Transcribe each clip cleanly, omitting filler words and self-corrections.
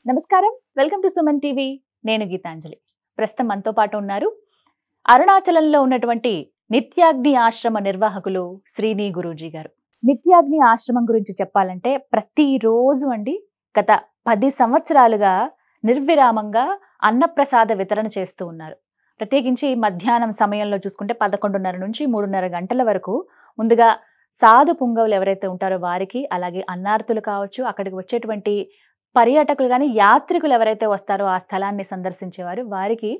నమస్కారం, welcome to Suman TV. నేను గీతాంజలి. ప్రస్తుతం మనతో పాటు ఉన్నారు అరుణాచలంలో ఉన్నటువంటి నిత్యాగ్ని ఆశ్రమ నిర్వాహకులు శ్రీని గురూజీ గారు. నిత్యాగ్ని ఆశ్రమం గురించి చెప్పాలంటే ప్రతిరోజు అండి గత 10 సంవత్సరాలుగా నిర్విరామంగా అన్నప్రసాద వితరణ చేస్తూ ఉన్నారు. ప్రత్యేకించి మధ్యాహ్నం సమయంలో చూసుకుంటే 11:30 నుంచి 3:30 గంటల వరకు ముందుగా సాధు పుంగవులు ఎవరైతే ఉంటారో వారికి, అలాగే అన్నార్తులు కావచ్చు, అక్కడికి వచ్చేటువంటి పర్యాటకులు కానీ యాత్రికులు ఎవరైతే వస్తారో ఆ స్థలాన్ని సందర్శించేవారు వారికి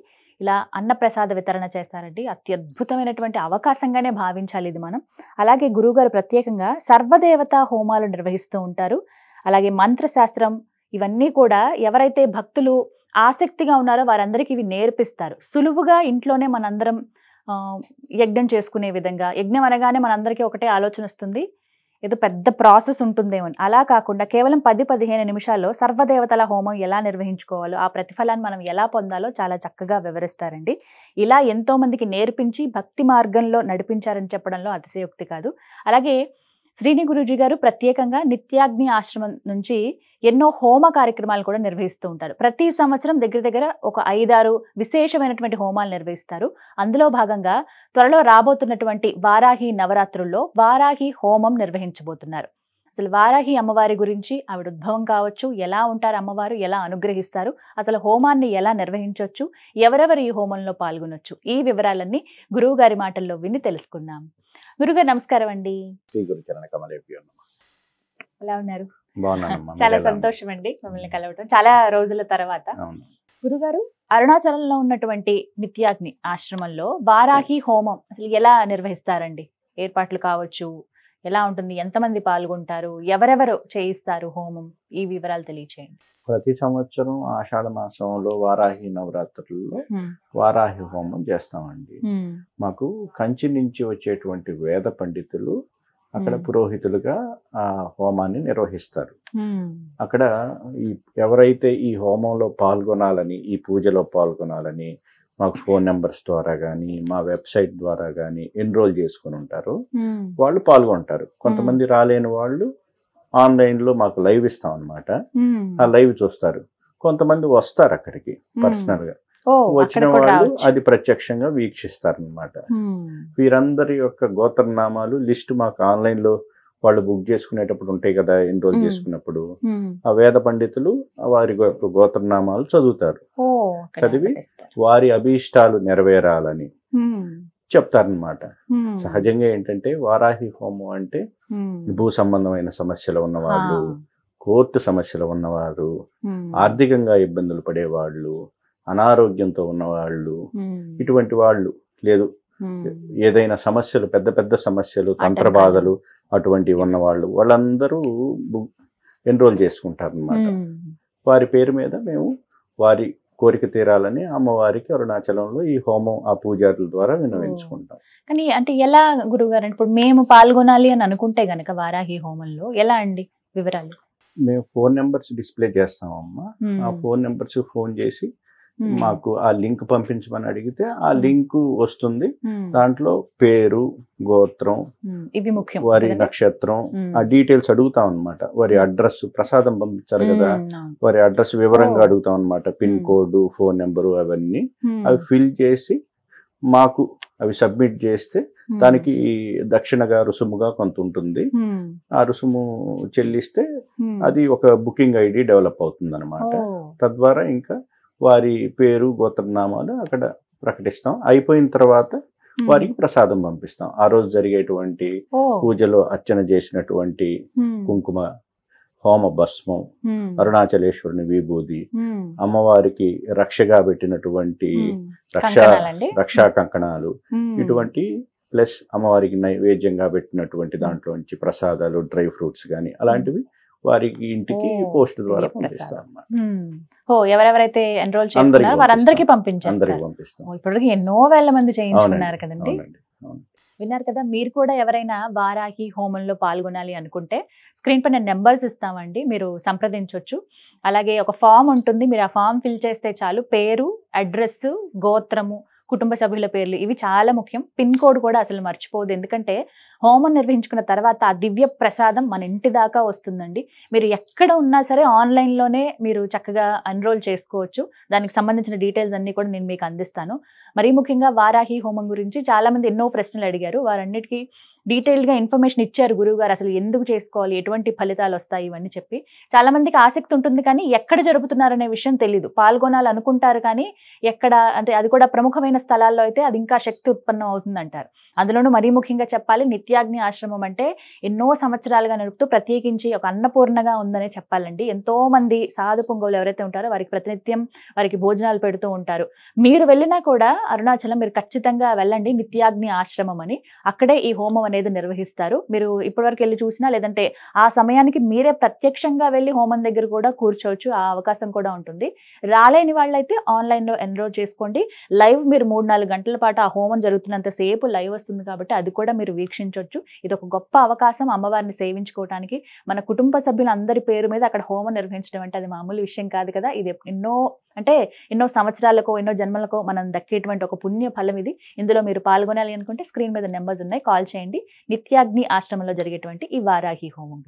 ఇలా అన్నప్రసాద వితరణ చేస్తారండి. అత్యద్భుతమైనటువంటి అవకాశంగానే భావించాలి ఇది మనం. అలాగే గురువుగారు ప్రత్యేకంగా సర్వదేవతా హోమాలు నిర్వహిస్తూ ఉంటారు. అలాగే మంత్రశాస్త్రం ఇవన్నీ కూడా ఎవరైతే భక్తులు ఆసక్తిగా ఉన్నారో వారందరికీ ఇవి నేర్పిస్తారు. సులువుగా ఇంట్లోనే మనందరం యజ్ఞం చేసుకునే విధంగా. యజ్ఞం అనగానే మనందరికీ ఒకటే ఆలోచన వస్తుంది, ఏదో పెద్ద ప్రాసెస్ ఉంటుందేమో. అలా కాకుండా కేవలం 10-15 నిమిషాల్లో సర్వదేవతల హోమం ఎలా నిర్వహించుకోవాలో, ఆ ప్రతిఫలాన్ని మనం ఎలా పొందాలో చాలా చక్కగా వివరిస్తారండి. ఇలా ఎంతో మందికి నేర్పించి భక్తి మార్గంలో నడిపించారని చెప్పడంలో అతిశయోక్తి కాదు. అలాగే శ్రీని గురూజీ గారు ప్రత్యేకంగా నిత్యాగ్ని ఆశ్రమం నుంచి ఎన్నో హోమ కార్యక్రమాలు కూడా నిర్వహిస్తూ ఉంటారు. ప్రతి సంవత్సరం దగ్గర ఒక 5-6 విశేషమైనటువంటి హోమాలు నిర్వహిస్తారు. అందులో భాగంగా త్వరలో రాబోతున్నటువంటి వారాహి నవరాత్రుల్లో వారాహి హోమం నిర్వహించబోతున్నారు. అసలు వారాహి అమ్మవారి గురించి, ఆవిడ ఉద్భవం కావచ్చు, ఎలా ఉంటారు అమ్మవారు, ఎలా అనుగ్రహిస్తారు, అసలు హోమాన్ని ఎలా నిర్వహించవచ్చు, ఎవరెవరు ఈ హోమంలో పాల్గొనొచ్చు, ఈ వివరాలన్నీ గురువు గారి మాటల్లో విని తెలుసుకుందాం. గురుగారు నమస్కారం అండి. ఎలా ఉన్నారు? చాలా సంతోషం అండి మిమ్మల్ని కలవటం చాలా రోజుల తర్వాత. గురుగారు, అరుణాచలంలో ఉన్నటువంటి నిత్యాగ్ని ఆశ్రమంలో వారాహి హోమం అసలు ఎలా నిర్వహిస్తారండి? ఏర్పాట్లు కావచ్చు, ఎలా ఉంటుంది, ఎంతమంది పాల్గొంటారు, ఎవరెవరు చేయిస్తారు హోమం, ఈ వివరాలు తెలియచేయండి. ప్రతి సంవత్సరం ఆషాఢ మాసంలో వారాహి నవరాత్రుల్లో వారాహి హోమం చేస్తామండి. మాకు కంచి నుంచి వచ్చేటువంటి వేద పండితులు అక్కడ పురోహితులుగా ఆ హోమాన్ని నిర్వహిస్తారు. అక్కడ ఎవరైతే ఈ హోమంలో పాల్గొనాలని, ఈ పూజలో పాల్గొనాలని మాకు ఫోన్ నెంబర్స్ ద్వారా కానీ, మా వెబ్సైట్ ద్వారా కానీ ఎన్రోల్ చేసుకుని ఉంటారు, వాళ్ళు పాల్గొంటారు. కొంతమంది రాలేని వాళ్ళు ఆన్లైన్లో మాకు లైవ్ ఇస్తాం అన్నమాట. ఆ లైవ్ చూస్తారు. కొంతమంది వస్తారు అక్కడికి పర్సనల్గా. వచ్చిన వాళ్ళు అది ప్రత్యక్షంగా వీక్షిస్తారనమాట. వీరందరి యొక్క గోత్రనామాలు లిస్టు మాకు ఆన్లైన్లో వాళ్ళు బుక్ చేసుకునేటప్పుడు ఉంటాయి కదా, ఎన్రోల్ చేసుకున్నప్పుడు ఆ వేద పండితులు వారి యొక్క గోత్రనామాలు చదువుతారు. చదివి వారి అభీష్టాలు నెరవేరాలని చెప్తారనమాట. సహజంగా ఏంటంటే వారాహి హోమం అంటే భూ సంబంధమైన సమస్యలు ఉన్నవాళ్ళు, కోర్టు సమస్యలు ఉన్నవారు, ఆర్థికంగా ఇబ్బందులు పడేవాళ్ళు, అనారోగ్యంతో ఉన్నవాళ్ళు, ఇటువంటి వాళ్ళు, లేదు ఏదైనా సమస్యలు, పెద్ద పెద్ద సమస్యలు, తంత్ర బాధలు అటువంటివి ఉన్నవాళ్ళు, వాళ్ళందరూ ఎన్రోల్ చేసుకుంటారు అన్నమాట. వారి పేరు మీద మేము వారి కోరిక తీరాలని అమ్మవారికి అరుణాచలంలో ఈ హోమం ఆ పూజారుల ద్వారా విన్నవించుకుంటాం. కానీ అంటే ఎలా గురుగారు, ఇప్పుడు మేము పాల్గొనాలి అని అనుకుంటే గనక వారాహి హోమంలో ఎలా అండి వివరాలు? మేము ఫోన్ నెంబర్స్ డిస్ప్లే చేస్తామమ్మా. ఆ ఫోన్ నెంబర్స్ ఫోన్ చేసి మాకు ఆ లింక్ పంపించమని అడిగితే ఆ లింక్ వస్తుంది. దాంట్లో పేరు, గోత్రం, ఇవి ముఖ్యం, వారి నక్షత్రం, ఆ డీటెయిల్స్ అడుగుతాం అనమాట. వారి అడ్రస్, ప్రసాదం పంపించారు కదా, వారి అడ్రస్ వివరంగా అడుగుతాం అనమాట. పిన్ కోడ్, ఫోన్ నెంబరు అవన్నీ అవి ఫిల్ చేసి మాకు అవి సబ్మిట్ చేస్తే దానికి దక్షిణగా రుసుముగా కొంత ఉంటుంది. ఆ రుసుము చెల్లిస్తే అది ఒక బుకింగ్ ఐడి డెవలప్ అవుతుంది అనమాట. తద్వారా ఇంకా వారి పేరు, గోత్రనామాలు అక్కడ ప్రకటిస్తాం. అయిపోయిన తర్వాత వారికి ప్రసాదం పంపిస్తాం. ఆ రోజు జరిగేటువంటి పూజలో అర్చన చేసినటువంటి కుంకుమ, హోమ భస్మం, అరుణాచలేశ్వరుని విభూది, అమ్మవారికి రక్షగా పెట్టినటువంటి రక్షా కంకణాలు, ఇటువంటి ప్లస్ అమ్మవారికి నైవేద్యంగా పెట్టినటువంటి దాంట్లోంచి ప్రసాదాలు, డ్రై ఫ్రూట్స్ కానీ అలాంటివి వారికి ఇంటికి పోస్ట్ ద్వారా పంపిస్తాం. ఎవరెవరైతే ఎన్రోల్ చేసుకున్నారో వారందరికీ పంపిస్తాం. ఇప్పటివరకు ఎన్నో వేల మంది చేయించుకున్నారు కదండి. విన్నారు కదా, మీరు కూడా ఎవరైనా వారాహి హోమంలో పాల్గొనాలి అనుకుంటే స్క్రీన్ పైన నెంబర్స్ ఇస్తామండి, మీరు సంప్రదించవచ్చు. అలాగే ఒక ఫామ్ ఉంటుంది, మీరు ఆ ఫామ్ ఫిల్ చేస్తే చాలు. పేరు, అడ్రస్, గోత్రము, కుటుంబ సభ్యుల పేర్లు ఇవి చాలా ముఖ్యం. పిన్ కోడ్ కూడా అసలు మర్చిపోవద్దు, ఎందుకంటే హోమం నిర్వహించుకున్న తర్వాత ఆ దివ్య ప్రసాదం మన ఇంటి దాకా వస్తుందండి. మీరు ఎక్కడ ఉన్నా సరే ఆన్లైన్లోనే మీరు చక్కగా ఎన్రోల్ చేసుకోవచ్చు. దానికి సంబంధించిన డీటెయిల్స్ అన్ని కూడా నేను మీకు అందిస్తాను. మరీ ముఖ్యంగా వారాహి హోమం గురించి చాలా మంది ఎన్నో ప్రశ్నలు అడిగారు. వారన్నిటికీ డీటెయిల్డ్గా ఇన్ఫర్మేషన్ ఇచ్చారు గురువుగారు. అసలు ఎందుకు చేసుకోవాలి, ఎటువంటి ఫలితాలు వస్తాయి, ఇవన్నీ చెప్పి. చాలా మందికి ఆసక్తి ఉంటుంది కానీ ఎక్కడ జరుపుతున్నారనే విషయం తెలియదు. పాల్గొనాలనుకుంటారు కానీ ఎక్కడ అంటే అది కూడా ప్రముఖమైన స్థలాల్లో అయితే అది ఇంకా శక్తి ఉత్పన్నం అవుతుందంటారు. అందులోనూ మరీ ముఖ్యంగా చెప్పాలి, నిత్యాగ్ని ఆశ్రమం అంటే ఎన్నో సంవత్సరాలుగా నడుపుతూ ప్రత్యేకించి ఒక అన్నపూర్ణగా ఉందనే చెప్పాలండి. ఎంతో మంది సాధు పొంగవులు ఎవరైతే ఉంటారో వారికి ప్రతినిత్యం వారికి భోజనాలు పెడుతూ ఉంటారు. మీరు వెళ్ళినా కూడా అరుణాచలం మీరు ఖచ్చితంగా వెళ్ళండి, నిత్యాగ్ని ఆశ్రమం అని. అక్కడే ఈ హోమం అనేది నిర్వహిస్తారు. మీరు ఇప్పటివరకు వెళ్ళి చూసినా లేదంటే ఆ సమయానికి మీరే ప్రత్యక్షంగా వెళ్ళి హోమం దగ్గర కూడా కూర్చోవచ్చు. ఆ అవకాశం కూడా ఉంటుంది. రాలేని వాళ్ళైతే ఆన్లైన్లో ఎన్రోల్ చేసుకోండి. లైవ్ మీరు 3-4 గంటల పాటు ఆ హోమం జరుగుతున్నంత సేపు లైవ్ వస్తుంది కాబట్టి అది కూడా మీరు వీక్షించవచ్చు. ఇది ఒక గొప్ప అవకాశం అమ్మవారిని సేవించుకోవడానికి. మన కుటుంబ సభ్యులందరి పేరు మీద అక్కడ హోమం నిర్వహించడం అంటే అది మామూలు విషయం కాదు కదా. ఇది ఎన్నో సంవత్సరాలకో ఎన్నో జన్మలకో మనం దక్కేటువంటి ఒక పుణ్య ఫలం ఇది. ఇందులో మీరు పాల్గొనాలి అనుకుంటే స్క్రీన్ మీద నెంబర్స్ ఉన్నాయి, కాల్ చేయండి. నిత్యాగ్ని ఆశ్రమంలో జరిగేటువంటి ఈ వారాహి హోమం.